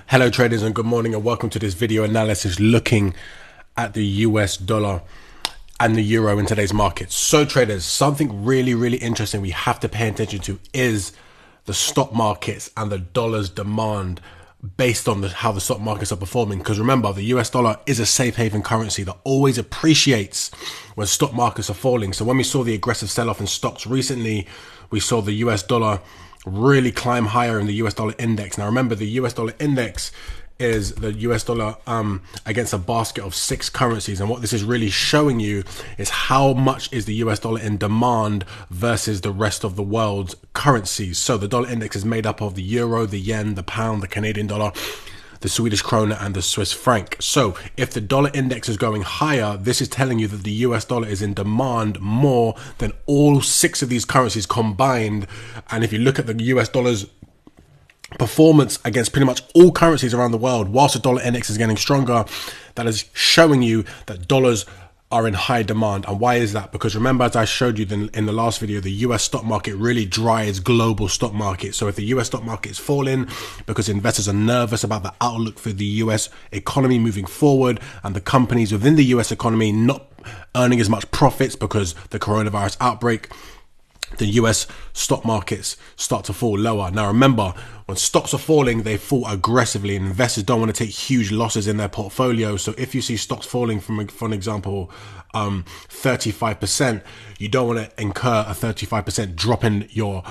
Hello traders, and good morning, and welcome to this video analysis looking at the US dollar and the euro in today's market. So traders, something really interesting we have to pay attention to is the stock markets and the dollar's demand based on how the stock markets are performing. Because remember, the US dollar is a safe haven currency that always appreciates when stock markets are falling. So when we saw the aggressive sell-off in stocks recently, we saw the US dollar really climb higher in the US dollar index. Now remember, the US dollar index is the US dollar against a basket of 6 currencies, and what this is really showing you is how much is the US dollar in demand versus the rest of the world's currencies. So the dollar index is made up of the euro, the yen, the pound, the Canadian dollar, the Swedish krona, and the Swiss franc. So if the dollar index is going higher, this is telling you that the US dollar is in demand more than all 6 of these currencies combined. And if you look at the US dollar's performance against pretty much all currencies around the world, whilst the dollar index is getting stronger, that is showing you that dollars are in high demand. And why is that? Because remember, as I showed you in the last video, the US stock market really drives global stock market. So if the US stock market is falling because investors are nervous about the outlook for the US economy moving forward, and the companies within the US economy not earning as much profits because the coronavirus outbreak, the US stock markets start to fall lower. Now remember, when stocks are falling, they fall aggressively, and investors don't want to take huge losses in their portfolio. So if you see stocks falling from, for an example, 35%, you don't want to incur a 35% drop in your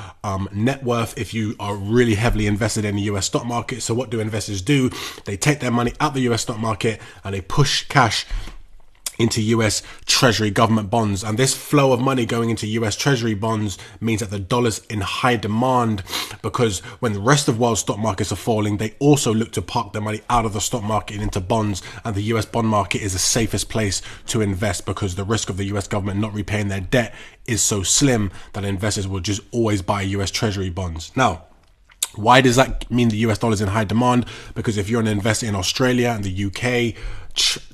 net worth if you are really heavily invested in the US stock market. So what do investors do? They take their money out the US stock market and they push cash into US Treasury government bonds. And this flow of money going into US Treasury bonds means that the dollar's in high demand, because when the rest of world stock markets are falling, they also look to park their money out of the stock market and into bonds. And the US bond market is the safest place to invest, because the risk of the US government not repaying their debt is so slim that investors will just always buy US Treasury bonds. Now, why does that mean the US dollar is in high demand? Because if you're an investor in Australia and the UK,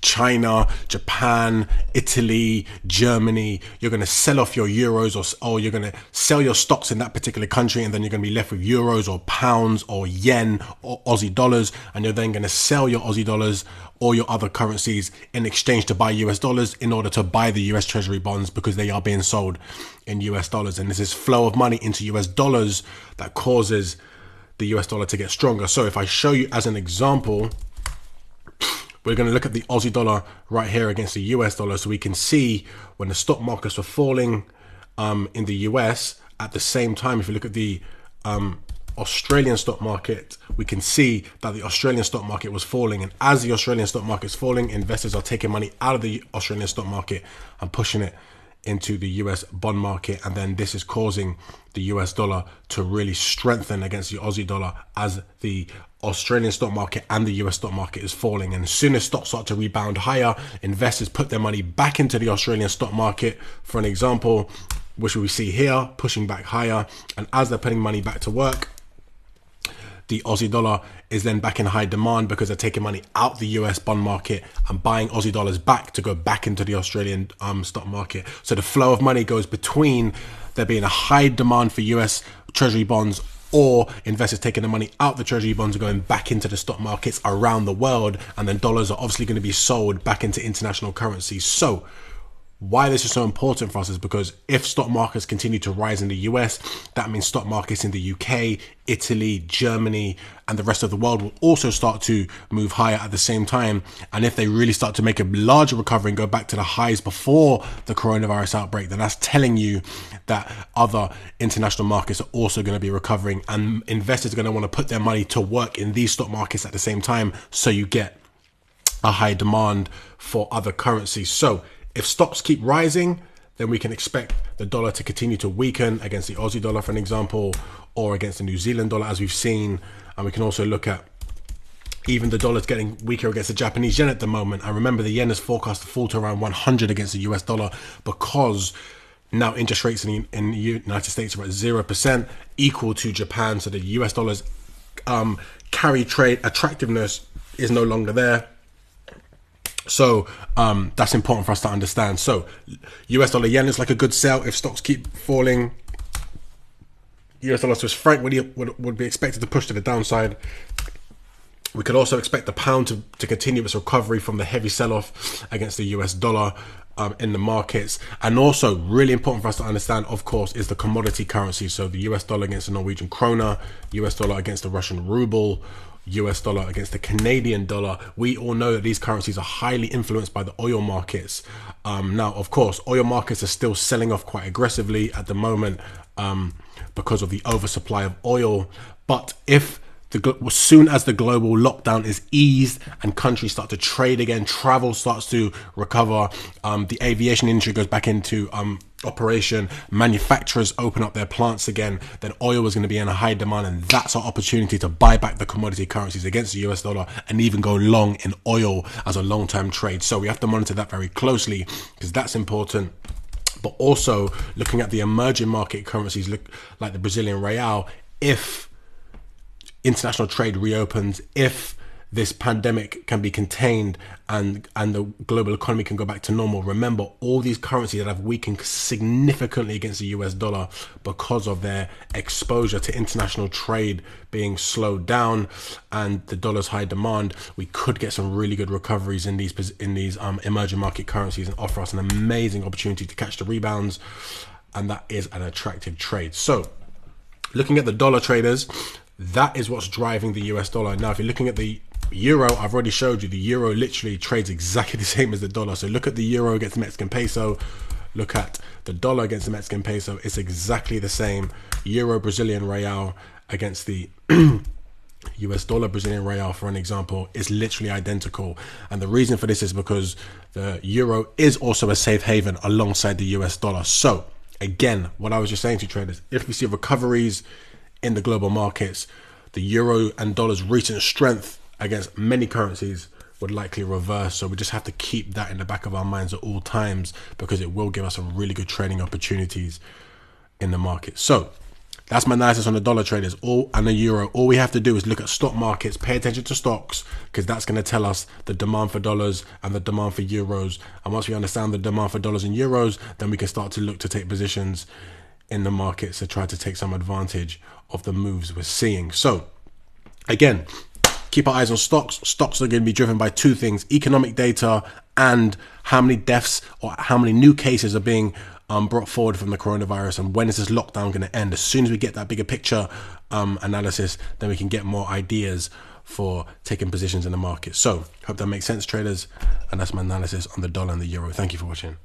China, Japan, Italy, Germany, you're going to sell off your euros, or you're going to sell your stocks in that particular country, and then you're going to be left with euros or pounds or yen or Aussie dollars, and you're then going to sell your Aussie dollars or your other currencies in exchange to buy US dollars in order to buy the US Treasury bonds, because they are being sold in US dollars. And this is flow of money into US dollars that causes the US dollar to get stronger. So if I show you as an example, we're going to look at the Aussie dollar right here against the US dollar, so we can see when the stock markets were falling in the US. At the same time, if you look at the Australian stock market, we can see that the Australian stock market was falling. And as the Australian stock market is falling, investors are taking money out of the Australian stock market and pushing it into the US bond market, and then this is causing the US dollar to really strengthen against the Aussie dollar as the Australian stock market and the US stock market is falling. And as soon as stocks start to rebound higher, investors put their money back into the Australian stock market, for an example, which we see here, pushing back higher. And as they're putting money back to work, the Aussie dollar is then back in high demand, because they're taking money out the US bond market and buying Aussie dollars back to go back into the Australian stock market. So the flow of money goes between there being a high demand for US Treasury bonds, or investors taking the money out the Treasury bonds and going back into the stock markets around the world, and then dollars are obviously going to be sold back into international currencies. So why this is so important for us is because if stock markets continue to rise in the US, that means stock markets in the UK, Italy, Germany, and the rest of the world will also start to move higher at the same time. And if they really start to make a larger recovery and go back to the highs before the coronavirus outbreak, then that's telling you that other international markets are also going to be recovering, and investors are going to want to put their money to work in these stock markets at the same time, so you get a high demand for other currencies. So if stocks keep rising, then we can expect the dollar to continue to weaken against the Aussie dollar, for an example, or against the New Zealand dollar, as we've seen. And we can also look at even the dollar's getting weaker against the Japanese yen at the moment. And remember, the yen is forecast to fall to around 100 against the US dollar, because now interest rates in the United States are at 0%, equal to Japan. So the US dollar's carry trade attractiveness is no longer there. So that's important for us to understand. So US dollar yen is like a good sell if stocks keep falling. US dollar Swiss franc would be expected to push to the downside. We could also expect the pound to continue its recovery from the heavy sell-off against the US dollar in the markets. And also, really important for us to understand, of course, is the commodity currency. So the US dollar against the Norwegian krona, US dollar against the Russian ruble, US dollar against the Canadian dollar. We all know that these currencies are highly influenced by the oil markets. Now, of course, oil markets are still selling off quite aggressively at the moment because of the oversupply of oil. But if as soon as the global lockdown is eased and countries start to trade again, travel starts to recover, the aviation industry goes back into operation, manufacturers open up their plants again, then oil is going to be in a high demand, and that's our opportunity to buy back the commodity currencies against the US dollar and even go long in oil as a long-term trade. So we have to monitor that very closely because that's important. But also looking at the emerging market currencies like the Brazilian real, if international trade reopens, if this pandemic can be contained and the global economy can go back to normal. Remember, all these currencies that have weakened significantly against the US dollar because of their exposure to international trade being slowed down and the dollar's high demand, we could get some really good recoveries in these emerging market currencies and offer us an amazing opportunity to catch the rebounds, and that is an attractive trade. So looking at the dollar traders, that is what's driving the US dollar. Now, if you're looking at the euro, I've already showed you the euro literally trades exactly the same as the dollar. So look at the euro against the Mexican peso. Look at the dollar against the Mexican peso. It's exactly the same. Euro Brazilian real against the US dollar Brazilian real, for an example, is literally identical. And the reason for this is because the euro is also a safe haven alongside the US dollar. So again, what I was just saying to traders, if we see recoveries in the global markets, the euro and dollar's recent strength against many currencies would likely reverse. So we just have to keep that in the back of our minds at all times, because it will give us some really good trading opportunities in the market. So that's my analysis on the dollar traders and the euro. All we have to do is look at stock markets, pay attention to stocks, because that's going to tell us the demand for dollars and the demand for euros. And once we understand the demand for dollars and euros, then we can start to look to take positions in the markets to try to take some advantage of the moves we're seeing. So again, keep our eyes on stocks. Stocks are going to be driven by two things: economic data and how many deaths or how many new cases are being brought forward from the coronavirus, and when is this lockdown going to end. As soon as we get that bigger picture analysis, then we can get more ideas for taking positions in the market. So hope that makes sense, traders, and that's my analysis on the dollar and the euro. Thank you for watching.